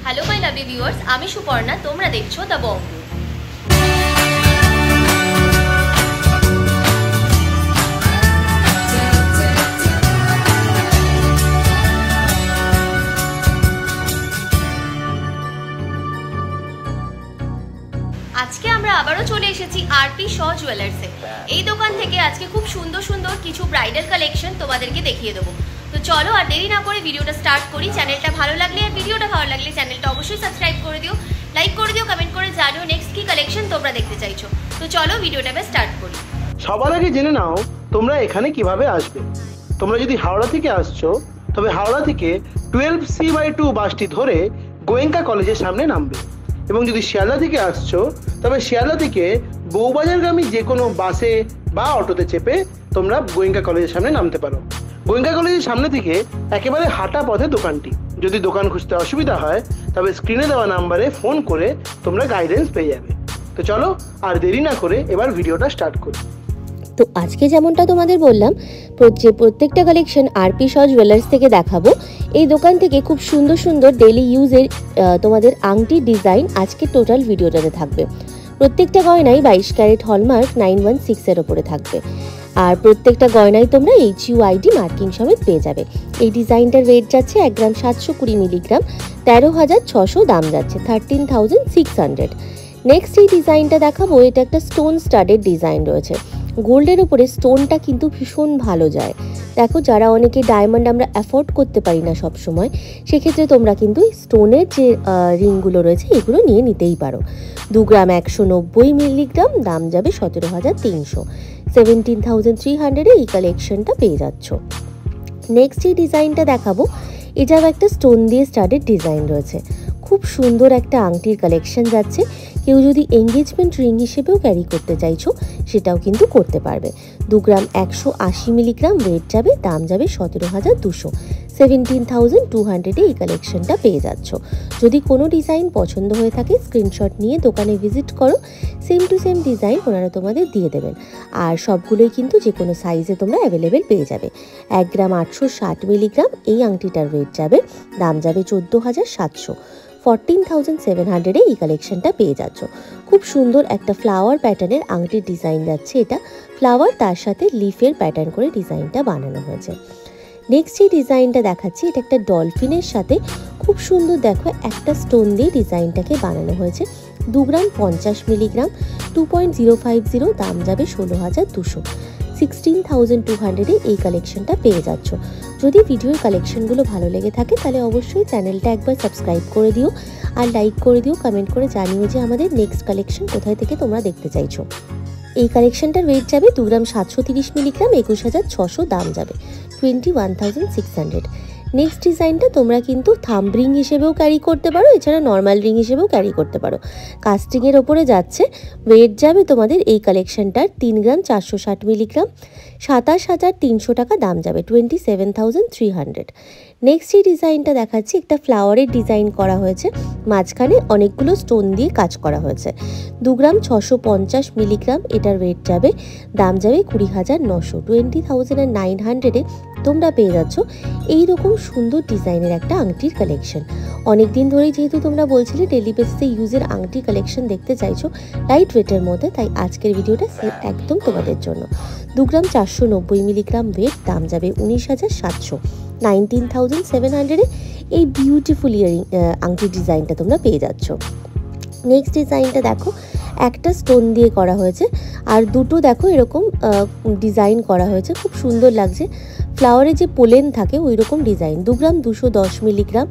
Hello my lovely viewers, आमी सुपर्णा, तोमरा देखछो the बंग। আজকে আমরা আবারও চলে এসেছি আরপি শ জুয়েলার্সে। এই দোকান থেকে আজকে খুব সুন্দর সুন্দর কিছু ব্রাইডাল কালেকশন তোমাদেরকে দেখিয়ে দেবো। তো চলো আর দেরি না করে ভিডিওটা স্টার্ট করি। চ্যানেলটা ভালো লাগলে আর ভিডিওটা ভালো লাগলে চ্যানেলটা অবশ্যই সাবস্ক্রাইব করে দিও, লাইক করে দিও, কমেন্ট করে জানিও নেক্সট কি কালেকশন তোমরা দেখতে চাইছো। তো চলো ভিডিওটা স্টার্ট করি। সবার আগে জেনে নাও তোমরা এখানে কিভাবে আসবে। তোমরা যদি হাওড়া থেকে আসছো তবে হাওড়া থেকে 12C/2 বাসটি ধরে গোয়েঙ্কা কলেজের সামনে নামবে, এবং যদি শিয়ালদা থেকে আসছো তবে শিয়ালদা থেকে বউবাজারগামী যে কোনো বাসে বা অটোতে চেপে তোমরা গোয়েঙ্কা কলেজের সামনে নামতে পারো। গোয়েঙ্কা কলেজের সামনে থেকে একেবারে হাঁটা পথে দোকানটি। যদি দোকান খুঁজতে অসুবিধা হয় তবে স্ক্রিনে দেওয়া নাম্বারে ফোন করে তোমরা গাইডেন্স পেয়ে যাবে। তো চলো আর দেরি না করে এবার ভিডিওটা স্টার্ট করি। তো আজকে যেমনটা তোমাদের বললাম, প্রত্যেকটা কালেকশন আরপি শ জুয়েলার্স থেকে দেখাবো। এই দোকান থেকে খুব সুন্দর সুন্দর ডেইলি ইউজের তোমাদের আংটির ডিজাইন আজকে টোটাল ভিডিওটাতে থাকবে। প্রত্যেকটা গয়নাই 22 ক্যারেট হলমার্ক 916 এর ওপরে থাকবে, আর প্রত্যেকটা গয়নায় তোমরা HUID মার্কিং সমেত পেয়ে যাবে। এই ডিজাইনটার রেট যাচ্ছে 1 গ্রাম 720 মিলিগ্রাম, 13,600 দাম যাচ্ছে, 13,600। নেক্সট এই ডিজাইনটা দেখাবো, এটা একটা স্টোন স্টাডেড ডিজাইন রয়েছে। গোল্ডের উপরে স্টোনটা কিন্তু ভীষণ ভালো যায়। দেখো, যারা অনেকে ডায়মন্ড আমরা অ্যাফোর্ড করতে পারি না সব সময়, সেক্ষেত্রে তোমরা কিন্তু স্টোনের যে রিংগুলো রয়েছে এগুলো নিয়ে নিতেই পারো। 2 গ্রাম 190 মিলিগ্রাম, দাম যাবে 17,300, 17,300 এই কালেকশনটা পেয়ে যাচ্ছ। নেক্সট এই ডিজাইনটা দেখাবো, এটাও একটা স্টোন দিয়ে স্টাডেড ডিজাইন রয়েছে। খুব সুন্দর একটা আংটির কালেকশন যাচ্ছে। কেউ যদি এঙ্গেজমেন্ট রিং হিসেবেও ক্যারি করতে চাইছো সেটাও কিন্তু করতে পারবে। 2 গ্রাম 180 মিলিগ্রাম ওয়েট যাবে, দাম যাবে 17,200, 17,200 এই কালেকশনটা পেয়ে যাচ্ছ। যদি কোনো ডিজাইন পছন্দ হয়ে থাকে স্ক্রিনশট নিয়ে দোকানে ভিজিট করো, সেম টু সেম ডিজাইন ওনারা তোমাদের দিয়ে দেবেন। আর সবগুলোই কিন্তু যে কোনো সাইজে তোমরা অ্যাভেলেবেল পেয়ে যাবে। 1 গ্রাম 860 মিলিগ্রাম এই আংটিটার ওয়েট যাবে, দাম যাবে 14,700, 14,700 এই কালেকশনটা পেয়ে যাচ্ছ। খুব সুন্দর একটা ফ্লাওয়ার প্যাটার্নের আংটির ডিজাইন যাচ্ছে। এটা ফ্লাওয়ার তার সাথে লিফের প্যাটার্ন করে ডিজাইনটা বানানো হয়েছে। নেক্সট এই ডিজাইনটা দেখাচ্ছি, এটা একটা ডলফিনের সাথে খুব সুন্দর দেখো একটা স্টোন দিয়ে ডিজাইনটাকে বানানো হয়েছে। 2 গ্রাম 50 মিলিগ্রাম, 2.050, দাম যাবে 16,200, 16,200 এই কালেকশনটা পেয়ে যাচ্ছ। যদি ভিডিওর কালেকশনগুলো ভালো লেগে থাকে তাহলে অবশ্যই চ্যানেলটা একবার সাবস্ক্রাইব করে দিও, আর লাইক করে দিও, কমেন্ট করে জানিও যে আমাদের নেক্সট কালেকশন কোথায় থেকে তোমরা দেখতে চাইছো। এই কালেকশনটার ওয়েট যাবে 2 গ্রাম 730 মিলিগ্রাম, 21,600, দাম যাবে 21,600। নেক্সট ডিজাইনটা তোমরা কিন্তু থাম্ব রিং হিসেবেও ক্যারি করতে পারো, এছাড়া নর্মাল রিং হিসেবেও ক্যারি করতে পারো। কাস্টিংয়ের ওপরে যাচ্ছে, ওয়েট যাবে তোমাদের এই কালেকশনটার 3 গ্রাম 460 মিলিগ্রাম, 27,300 টাকা, দাম যাবে 27,300। নেক্সট এই ডিজাইনটা দেখাচ্ছি, একটা ফ্লাওয়ারের ডিজাইন করা হয়েছে, মাঝখানে অনেকগুলো স্টোন দিয়ে কাজ করা হয়েছে। 2 গ্রাম 650 মিলিগ্রাম এটার ওয়েট যাবে, দাম যাবে 20,900, 20,900 তোমরা পেয়ে যাচ্ছ এইরকম সুন্দর ডিজাইনের একটা আংটির কালেকশন। অনেক দিন ধরেই যেহেতু তোমরা বলছিলে ডেলি বেসিসে ইউজের আংটি কালেকশন দেখতে চাইছো লাইট ওয়েটের মধ্যে, তাই আজকের ভিডিওটা একদম তোমাদের জন্য। 2 গ্রাম 490 মিলিগ্রাম ওয়েট, দাম যাবে 19,700, 19,700 এই বিউটিফুল ইয়ারিং আংটি ডিজাইনটা তোমরা পেয়ে যাচ্ছ। নেক্সট ডিজাইনটা দেখো, একটা স্টোন দিয়ে করা হয়েছে আর দুটো দেখো এরকম ডিজাইন করা হয়েছে, খুব সুন্দর লাগছে। ফ্লাওয়ারে যে পোলেন থাকে ওই রকম ডিজাইন। 2 গ্রাম 210 মিলিগ্রাম,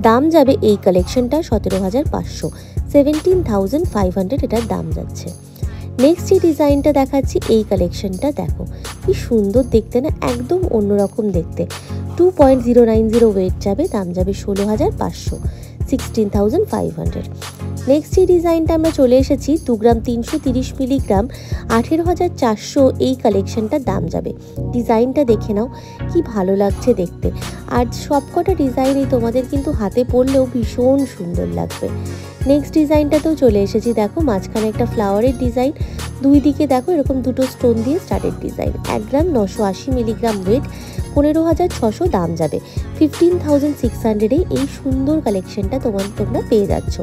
দাম যাবে এই কালেকশনটা 17,500, 17,500 এটার দাম যাচ্ছে। নেক্সট যে ডিজাইনটা দেখাচ্ছি, এই কালেকশনটা দেখো কি সুন্দর দেখতে না, একদম অন্যরকম দেখতে। 2.090 ওয়েট যাবে, দাম যাবে 16,500, 16,500। নেক্সট এই ডিজাইনটা আমরা চলে এসেছি 2 গ্রাম 330 মিলিগ্রাম, 18,400 এই কালেকশনটার দাম যাবে। ডিজাইনটা দেখে নাও কি ভালো লাগছে দেখতে, আর সবকটা ডিজাইনই তোমাদের কিন্তু হাতে পরলেও ভীষণ সুন্দর লাগবে। নেক্সট ডিজাইনটাতেও চলে এসেছি, দেখো মাঝখানে একটা ফ্লাওয়ারের ডিজাইন, দুই দিকে দেখো এরকম দুটো স্টোন দিয়ে স্টার্টেড ডিজাইন। 1 গ্রাম 980 মিলিগ্রাম ওয়েট, 15,600 দাম যাবে। 15,600 এই সুন্দর কালেকশনটা তোমরা পেয়ে যাচ্ছ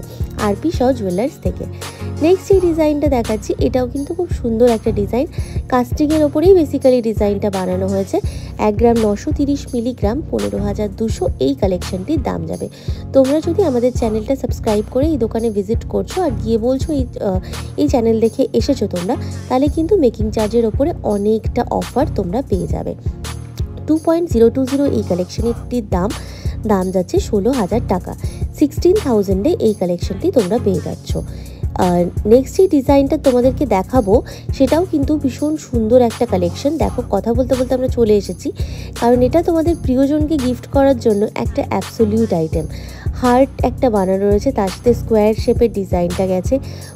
আরপি শ জুয়েলার্স থেকে। নেক্সট এই ডিজাইনটা দেখাচ্ছি, এটাও কিন্তু খুব সুন্দর একটা ডিজাইন, কাস্টিংয়ের ওপরেই বেসিক্যালি ডিজাইনটা বানানো হয়েছে। 1 গ্রাম 930 মিলিগ্রাম, 15,200 এই কালেকশনটির দাম যাবে। তোমরা যদি আমাদের চ্যানেলটা সাবস্ক্রাইব করে এই দোকানে ভিজিট করছো আর গিয়ে বলছো এই চ্যানেল দেখে এসেছো তোমরা, তাহলে কিন্তু মেকিং চার্জের ওপরে অনেকটা অফার তোমরা পেয়ে যাবে। 2.020 এই কালেকশনটির দাম যাচ্ছে 16,000 টাকা। 16,000 এই কালেকশনটি তোমরা পেয়ে যাচ্ছ। নেক্সট যে ডিজাইনটা তোমাদেরকে দেখাবো সেটাও কিন্তু ভীষণ সুন্দর একটা কালেকশন। দেখো কথা বলতে বলতে আমরা চলে এসেছি, কারণ এটা তোমাদের প্রিয়জনকে গিফট করার জন্য একটা অ্যাবসোলিউট আইটেম। হার্ট একটা বানানো রয়েছে, তার সাথে স্কোয়ার শেপের ডিজাইনটা গেছে।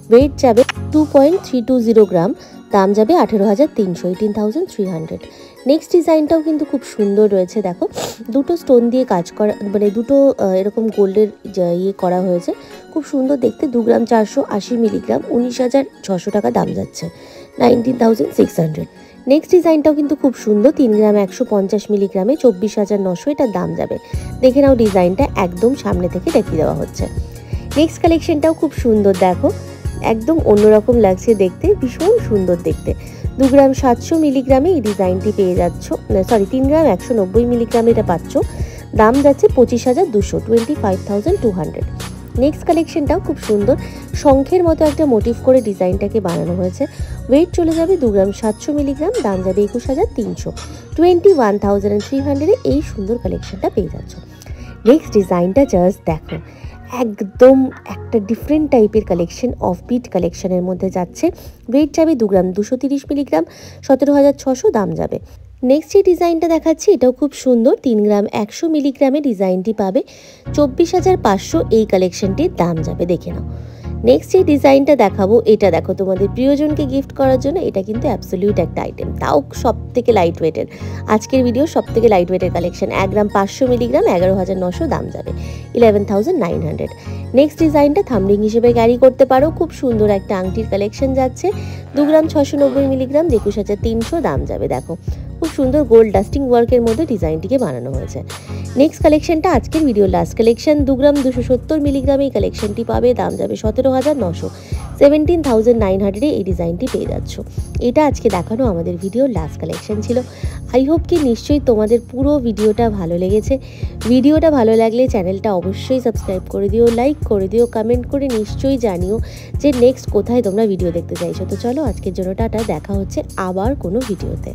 ওয়েট যাবে 2.320 গ্রাম, দাম যাবে 18,300, 18,300। নেক্সট ডিজাইনটাও কিন্তু খুব সুন্দর রয়েছে, দেখো দুটো স্টোন দিয়ে কাজ করা, মানে দুটো এরকম গোল্ডের করা হয়েছে, খুব সুন্দর দেখতে। 2 গ্রাম 480 মিলিগ্রাম, 19,600 টাকা দাম যাচ্ছে, 19,600। নেক্সট ডিজাইনটাও কিন্তু খুব সুন্দর, 3 গ্রাম 150 মিলিগ্রামে, 24,900 এটার দাম যাবে। দেখে নাও ডিজাইনটা একদম সামনে থেকে দেখিয়ে দেওয়া হচ্ছে। নেক্সট কালেকশনটাও খুব সুন্দর, দেখো একদম অন্যরকম লাগছে দেখতে, ভীষণ সুন্দর দেখতে। 2 গ্রাম 700 মিলিগ্রামে এই ডিজাইনটি পেয়ে যাচ্ছ, 3 গ্রাম 190 মিলিগ্রামে এটা পাচ্ছ, দাম যাচ্ছে 25,200, 25,200। নেক্সট কালেকশনটাও খুব সুন্দর, শঙ্খের মতো একটা মোটিভ করে ডিজাইনটাকে বানানো হয়েছে। ওয়েট চলে যাবে 2 গ্রাম 700 মিলিগ্রাম, দাম যাবে 21,300, 21,300 এই সুন্দর কালেকশনটা পেয়ে যাচ্ছ। নেক্সট ডিজাইনটা জাস্ট দেখো, একদম একটা ডিফারেন্ট টাইপের কালেকশন, অফবিট কালেকশনের মধ্যে যাচ্ছে। ওয়েট যাবে 2 গ্রাম 230 মিলিগ্রাম, 17,600 দাম যাবে। নেক্সট যে ডিজাইনটা দেখাচ্ছি এটাও খুব সুন্দর, 3 গ্রাম 100 মিলিগ্রামে ডিজাইনটি পাবে, 24,500 এই কালেকশনটির দাম যাবে, দেখে নাও। নেক্সট যে ডিজাইনটা দেখাবো এটা দেখো তোমাদের প্রিয়জনকে গিফট করার জন্য, এটা কিন্তু অ্যাবসোলিউট একটা আইটেম, তাও সব থেকে লাইট ওয়েটের। আজকের ভিডিও সব থেকে লাইট ওয়েটের কালেকশন। 1 গ্রাম 500 মিলিগ্রাম, 11,900 দাম যাবে, 11,900। নেক্সট ডিজাইনটা থাম্বলিং হিসেবে ক্যারি করতে পারো, খুব সুন্দর একটা আংটির কালেকশন যাচ্ছে। 2 গ্রাম 690 মিলিগ্রাম, 21,300 দাম যাবে। দেখো খুব সুন্দর গোল্ড ডাস্টিং ওয়ার্কের মধ্যে ডিজাইনটিকে বানানো হয়েছে। নেক্সট কালেকশনটা আজকের ভিডিও লাস্ট কালেকশন, 2 গ্রাম 270 মিলিগ্রাম এই কালেকশনটি পাবে, দাম যাবে 17,900, 17,900 এই ডিজাইনটি পেয়ে যাচ্ছ। এটা আজকে দেখানো আমাদের ভিডিওর লাস্ট কালেকশন ছিল। আই হোপ কি নিশ্চয়ই তোমাদের পুরো ভিডিওটা ভালো লেগেছে। ভিডিওটা ভালো লাগলে চ্যানেলটা অবশ্যই সাবস্ক্রাইব করে দিও, লাইক করে দিও, কমেন্ট করে নিশ্চয়ই জানিও যে নেক্সট কোথায় তোমরা ভিডিও দেখতে চাইছো। তো চলো আজকের জন্য টাটা, দেখা হচ্ছে আবার কোনো ভিডিওতে।